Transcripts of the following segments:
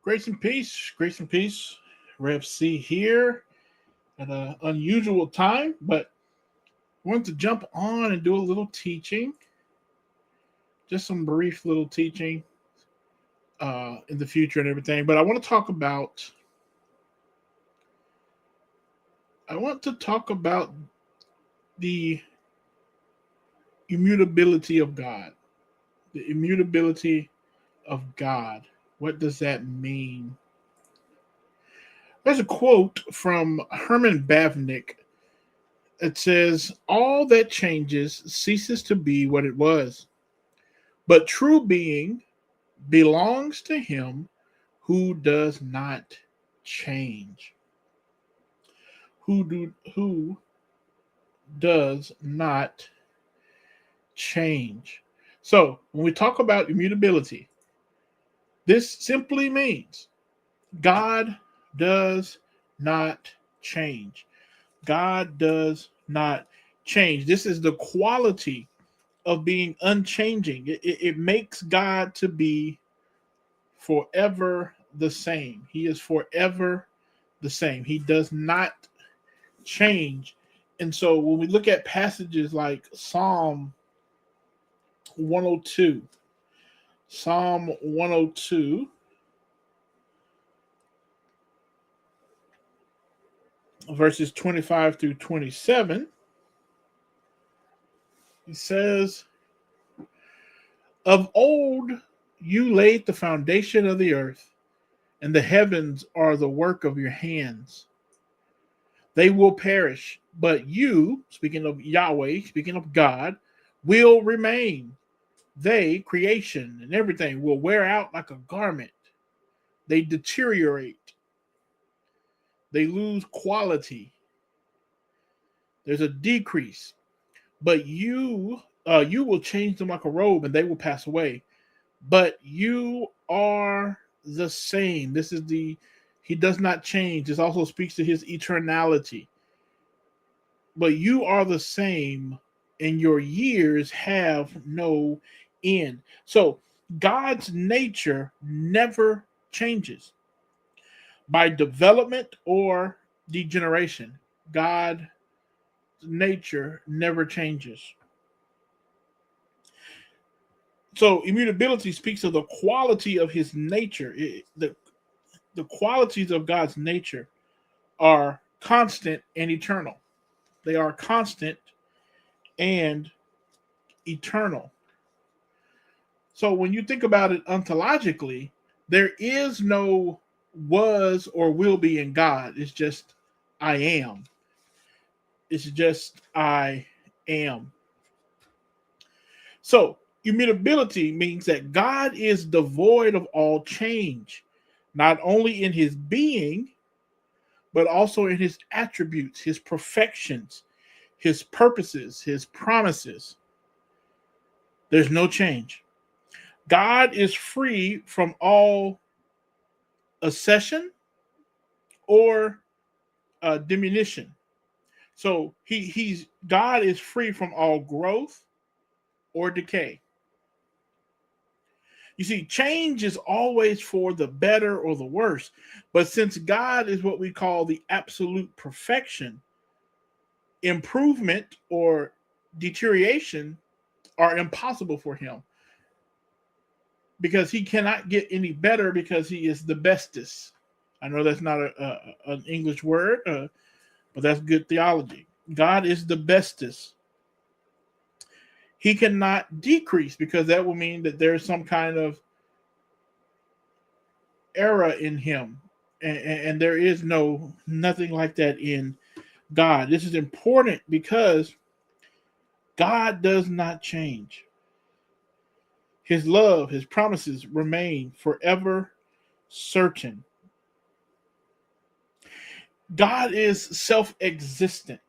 Grace and peace, grace and peace. Rev C here at an unusual time, but I wanted to jump on and do a little teaching, just some brief little teaching in the future and everything. But I want to talk about the immutability of God. The immutability of God. What does that mean? There's a quote from Herman Bavinck. It says, "All that changes ceases to be what it was, but true being belongs to him who does not change." Who does not change. So when we talk about immutability, this simply means God does not change. God does not change. This is the quality of being unchanging. It makes God to be forever the same. He is forever the same. He does not change. And so when we look at passages like Psalm 102, verses 25 through 27, he says, "Of old you laid the foundation of the earth, and the heavens are the work of your hands. They will perish, but you," speaking of Yahweh, speaking of God, "will remain. They, creation and everything, will wear out like a garment. They deteriorate. They lose quality. There's a decrease. But you will change them like a robe, and they will pass away. But you are the same." He does not change. This also speaks to his eternality. "But you are the same, and your years have no end." So God's nature never changes by development or degeneration. God's nature never changes. So immutability speaks of the quality of his nature. The qualities of God's nature are constant and eternal. They are constant and eternal. So when you think about it ontologically, there is no was or will be in God. It's just I am. It's just I am. So immutability means that God is devoid of all change, not only in his being, but also in his attributes, his perfections, his purposes, his promises. There's no change. God is free from all accession or diminution. So God is free from all growth or decay. You see, change is always for the better or the worse. But since God is what we call the absolute perfection, improvement or deterioration are impossible for him, because he cannot get any better because he is the bestest. I know that's not an English word, but that's good theology. God is the bestest. He cannot decrease, because that will mean that there's some kind of error in him. And there is nothing like that in God. This is important because God does not change. His love, his promises remain forever certain. God is self-existent.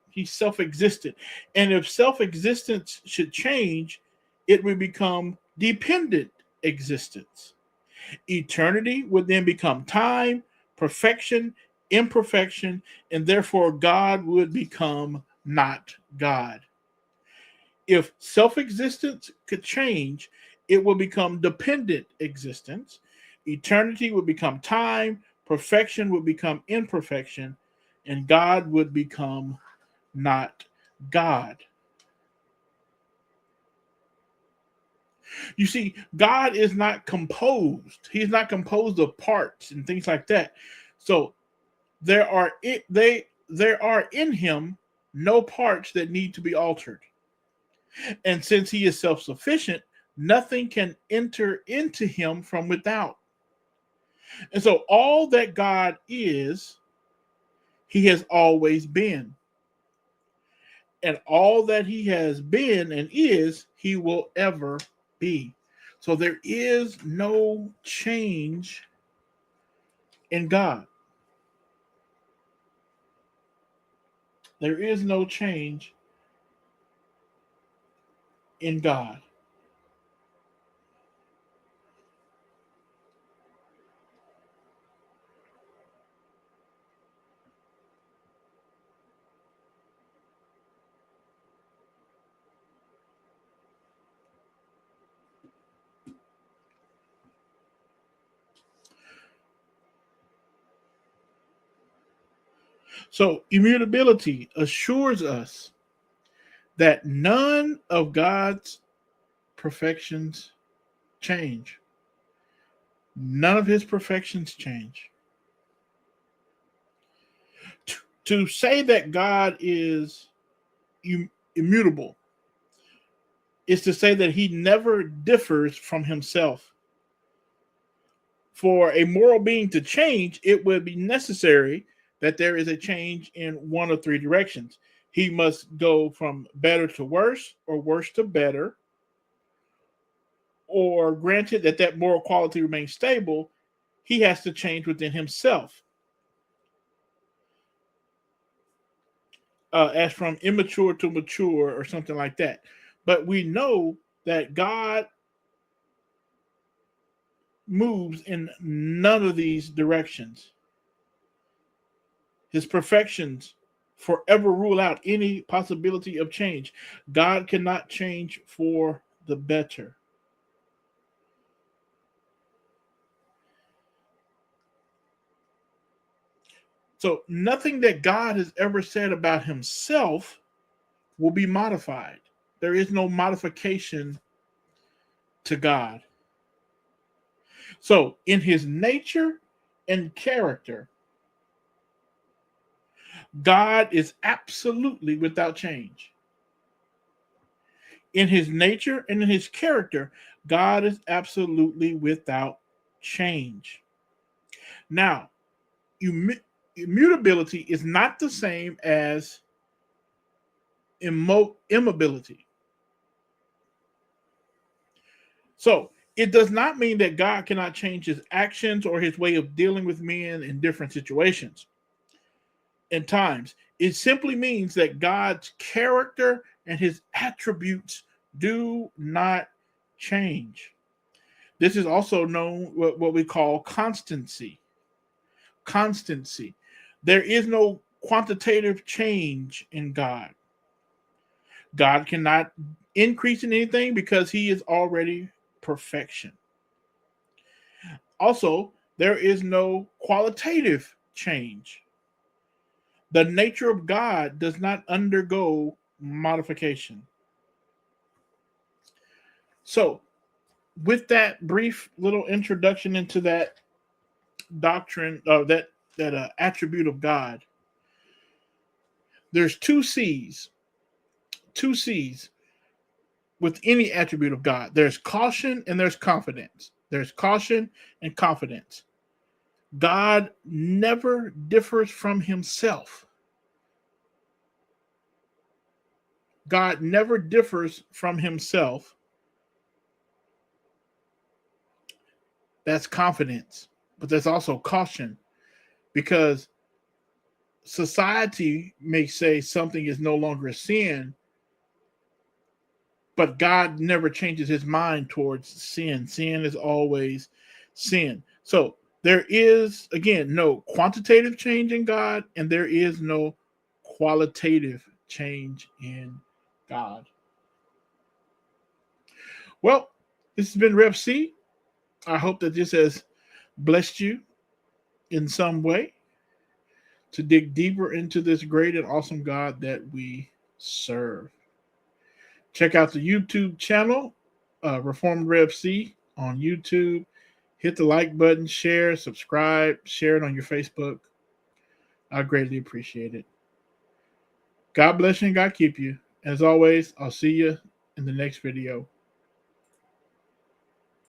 He's self-existent. And if self-existence should change, it would become dependent existence. Eternity would then become time, perfection, imperfection, and therefore God would become not God. If self-existence could change, it will become dependent existence. Eternity would become time, perfection would become imperfection, and God would become not God. You see, God is not composed. He's not composed of parts and things like that. So there are in him no parts that need to be altered. And since he is self-sufficient, nothing can enter into him from without. And so all that God is, he has always been. And all that he has been and is, he will ever be. So there is no change in God. There is no change in God. So immutability assures us that none of God's perfections change. None of his perfections change. To say that God is immutable is to say that he never differs from himself. For a moral being to change, it would be necessary that there is a change in one of three directions. He must go from better to worse or worse to better, or granted that moral quality remains stable, he has to change within himself. As from immature to mature or something like that. But we know that God moves in none of these directions. His perfections forever rule out any possibility of change. God cannot change for the better. So nothing that God has ever said about himself will be modified. There is no modification to God. So in his nature and character, God is absolutely without change. In his nature and in his character, God is absolutely without change. Now, immutability is not the same as immobility. So it does not mean that God cannot change his actions or his way of dealing with men in different situations and times. It simply means that God's character and his attributes do not change. This is also known what we call constancy. Constancy. There is no quantitative change in God. God cannot increase in anything because he is already perfection. Also, there is no qualitative change. The nature of God does not undergo modification. So, with that brief little introduction into that doctrine, that attribute of God, there's two C's with any attribute of God. There's caution and there's confidence. There's caution and confidence. God never differs from himself. God never differs from himself. That's confidence, but there's also caution, because society may say something is no longer a sin, but God never changes his mind towards sin. Sin is always sin. So there is, again, no quantitative change in God, and there is no qualitative change in God. Well, this has been Rev C. I hope that this has blessed you in some way to dig deeper into this great and awesome God that we serve. Check out the YouTube channel, Reformed Rev C on YouTube. Hit the like button, share, subscribe, share it on your Facebook. I greatly appreciate it. God bless you and God keep you. As always, I'll see you in the next video.